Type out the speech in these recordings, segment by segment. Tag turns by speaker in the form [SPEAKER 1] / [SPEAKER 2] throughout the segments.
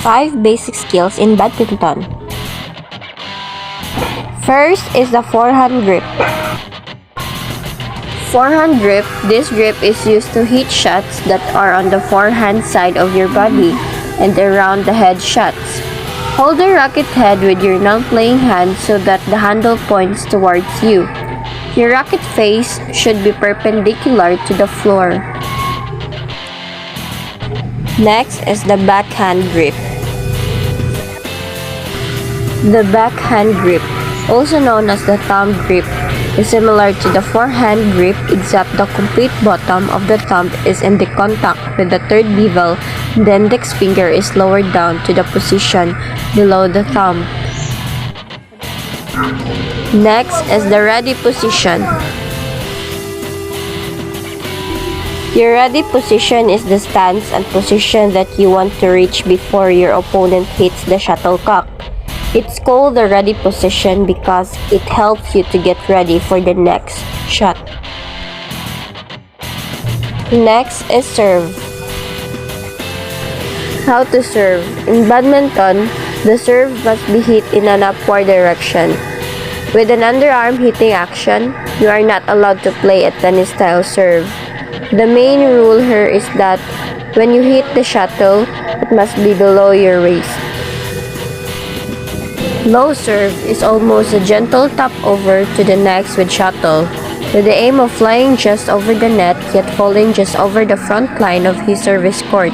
[SPEAKER 1] 5 basic skills in badminton. First is the forehand grip. Forehand grip. This grip is used to hit shots that are on the forehand side of your body and around the head shots. Hold the racket head with your non-playing hand so that the handle points towards you. Your racket face should be perpendicular to the floor. Next is the backhand grip. The backhand grip, also known as the thumb grip, is similar to the forehand grip except the complete bottom of the thumb is in the contact with the third bevel and the index finger is lowered down to the position below the thumb. Next is the ready position. Your ready position is the stance and position that you want to reach before your opponent hits the shuttlecock. It's called the ready position because it helps you to get ready for the next shot. Next is serve. How to serve. In badminton, the serve must be hit in an upward direction. With an underarm hitting action, you are not allowed to play a tennis-style serve. The main rule here is that when you hit the shuttle, it must be below your waist. Low serve is almost a gentle tap over to the next with shuttle, with the aim of flying just over the net yet falling just over the front line of his service court.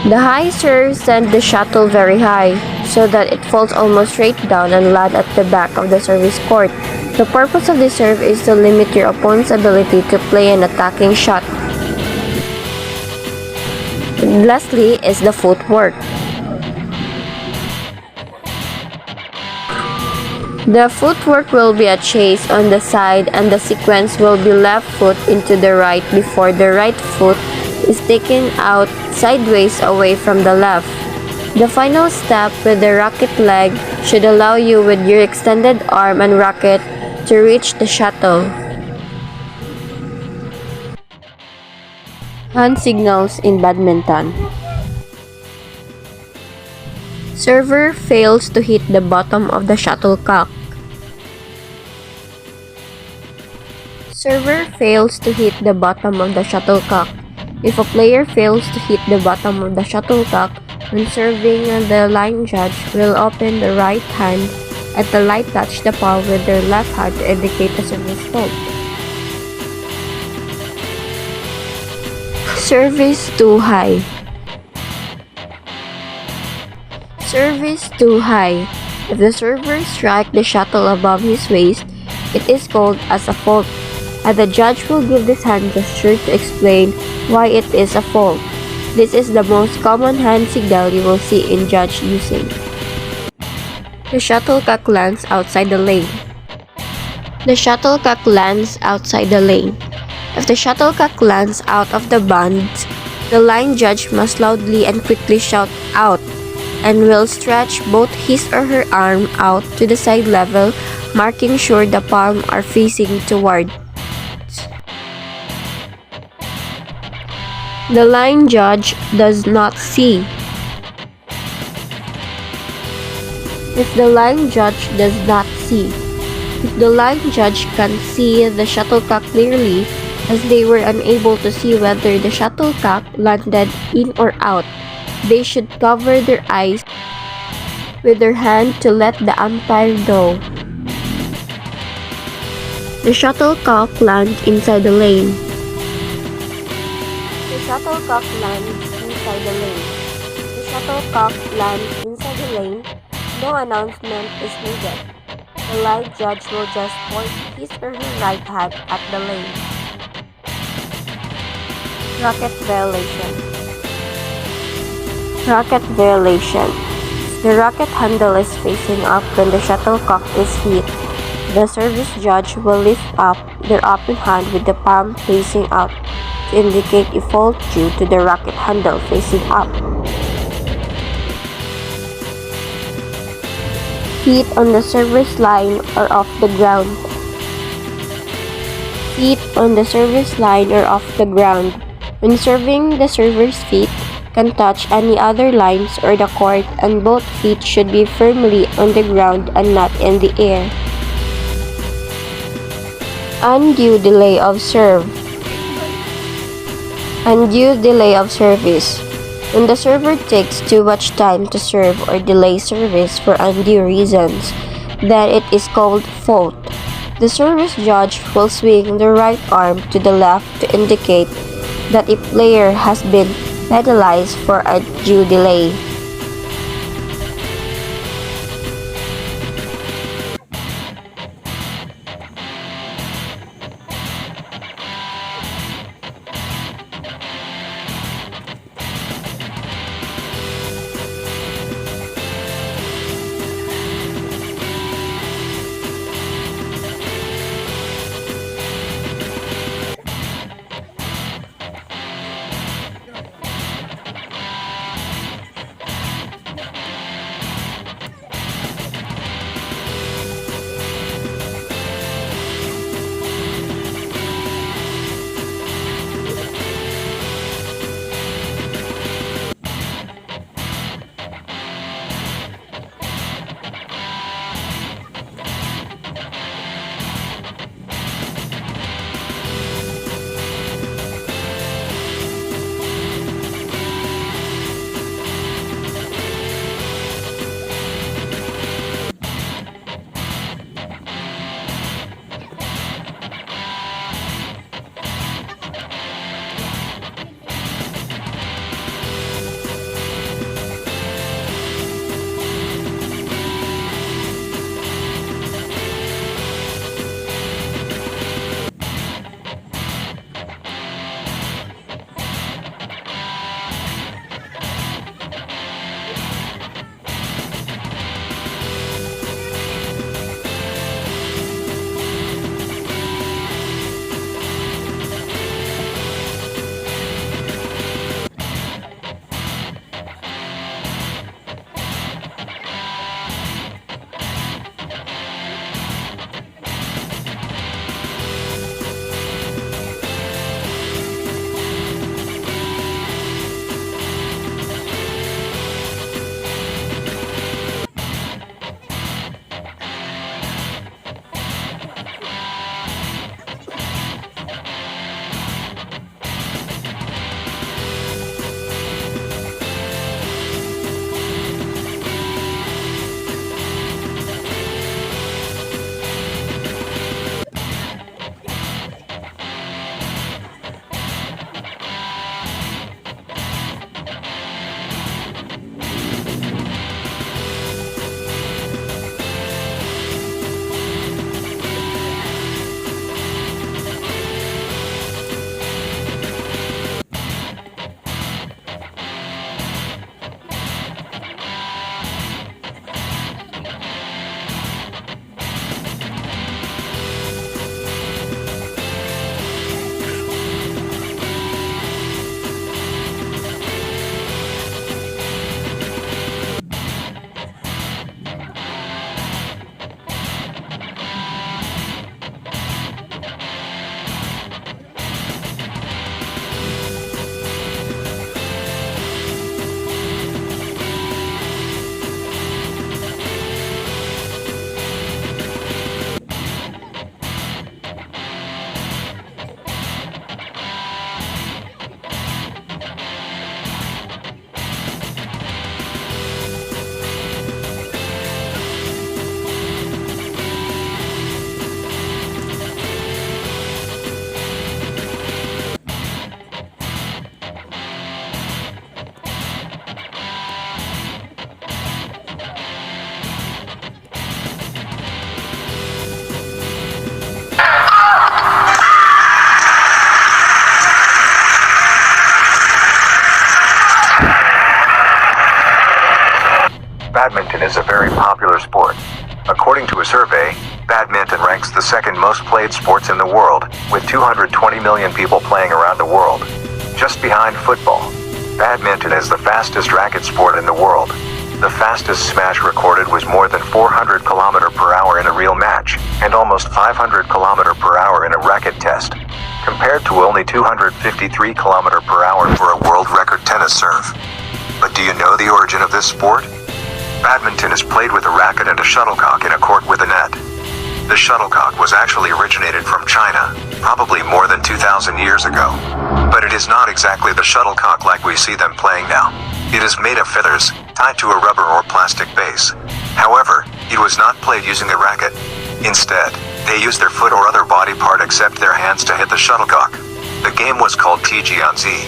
[SPEAKER 1] The high serve sends the shuttle very high, so that it falls almost straight down and land at the back of the service court. The purpose of this serve is to limit your opponent's ability to play an attacking shot. And lastly is the footwork. The footwork will be a chase on the side and the sequence will be left foot into the right before the right foot is taken out sideways away from the left. The final step with the racket leg should allow you with your extended arm and racket to reach the shuttle. Hand signals in badminton. Server fails to hit the bottom of the shuttlecock. Server fails to hit the bottom of the shuttlecock. If a player fails to hit the bottom of the shuttlecock when serving, the line judge will open the right hand and the light touch the palm with their left hand to indicate the service fault. Service too high. Service too high. If the server strikes the shuttle above his waist, it is called as a fault, and the judge will give this hand gesture to explain why it is a fault. This is the most common hand signal you will see in judge using. The shuttlecock lands outside the lane. The shuttlecock lands outside the lane. If the shuttlecock lands out of the band, the line judge must loudly and quickly shout "out" and will stretch both his or her arm out to the side level, making sure the palms are facing toward. The line judge does not see. If the line judge does not see. If the line judge can see the shuttlecock clearly, as they were unable to see whether the shuttlecock landed in or out, they should cover their eyes with their hand to let the umpire know. The shuttlecock lands inside the lane. The shuttlecock lands inside the lane. The shuttlecock lands inside the lane. No announcement is needed. The line judge will just point his or her right hand at the lane. Racket violation. Racket violation. The racket handle is facing up when the shuttlecock is hit. The service judge will lift up their open hand with the palm facing out to indicate a fault due to the racket handle facing up. Feet on the service line or off the ground. Feet on the service line or off the ground. When serving, the server's feet can touch any other lines or the court, and both feet should be firmly on the ground and not in the air. Undue delay of serve. Undue delay of service. When the server takes too much time to serve or delay service for undue reasons, then it is called fault. The service judge will swing the right arm to the left to indicate that a player has been penalized for undue delay.
[SPEAKER 2] Badminton is a very popular sport. According to a survey, badminton ranks the second most played sports in the world, with 220 million people playing around the world. Just behind football. Badminton is the fastest racket sport in the world. The fastest smash recorded was more than 400 km/h in a real match, and almost 500 km per hour in a racket test, compared to only 253 km per hour for a world record tennis serve. But do you know the origin of this sport? Badminton is played with a racket and a shuttlecock in a court with a net. The shuttlecock was actually originated from China, probably more than 2,000 years ago. But it is not exactly the shuttlecock like we see them playing now. It is made of feathers, tied to a rubber or plastic base. However, it was not played using a racket. Instead, they used their foot or other body part except their hands to hit the shuttlecock. The game was called Tijianzi.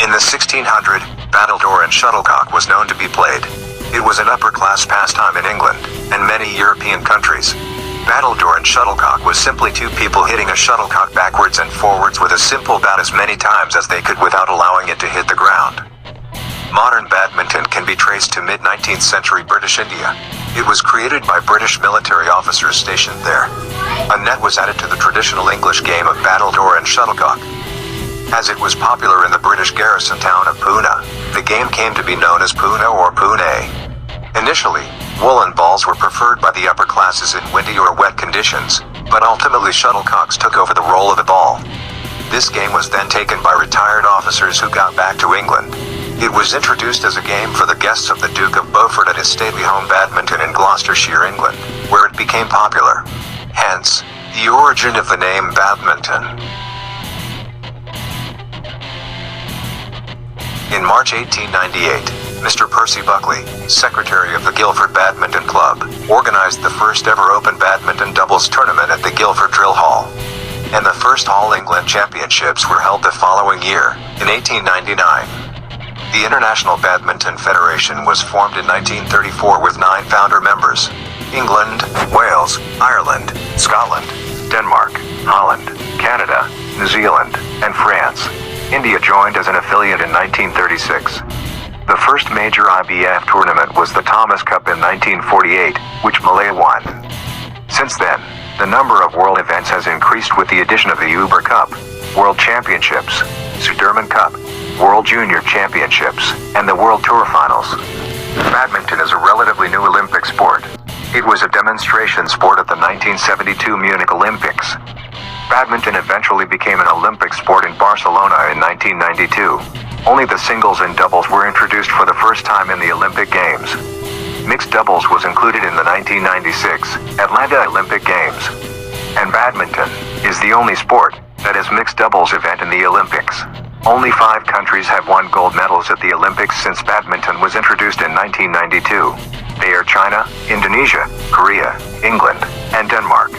[SPEAKER 2] In the 1600s, battledore and shuttlecock was known to be played. It was an upper-class pastime in England and many European countries. Battledore and shuttlecock was simply two people hitting a shuttlecock backwards and forwards with a simple bat as many times as they could without allowing it to hit the ground. Modern badminton can be traced to mid-19th century British India. It was created by British military officers stationed there. A net was added to the traditional English game of battledore and shuttlecock. As it was popular in the British garrison town of Pune, the game came to be known as Pune or Pune. Initially, woolen balls were preferred by the upper classes in windy or wet conditions, but ultimately shuttlecocks took over the role of the ball. This game was then taken by retired officers who got back to England. It was introduced as a game for the guests of the Duke of Beaufort at his stately home Badminton in Gloucestershire, England, where it became popular. Hence, the origin of the name badminton. In March 1898, Mr. Percy Buckley, secretary of the Guildford Badminton Club, organized the first ever open badminton doubles tournament at the Guildford Drill Hall. And the first All England Championships were held the following year, in 1899. The International Badminton Federation was formed in 1934 with 9 founder members: England, Wales, Ireland, Scotland, Denmark, Holland, Canada, New Zealand, and France. India joined as an affiliate in 1936. The first major IBF tournament was the Thomas Cup in 1948, which Malay won. Since then, the number of world events has increased with the addition of the Uber Cup, World Championships, Sudirman Cup, World Junior Championships, and the World Tour Finals. Badminton is a relatively new Olympic sport. It was a demonstration sport at the 1972 Munich Olympics. Badminton eventually became an Olympic sport in Barcelona in 1992. Only the singles and doubles were introduced for the first time in the Olympic Games. Mixed doubles was included in the 1996 Atlanta Olympic Games. And badminton is the only sport that has mixed doubles event in the Olympics. Only 5 countries have won gold medals at the Olympics since badminton was introduced in 1992. They are China, Indonesia, Korea, England, and Denmark.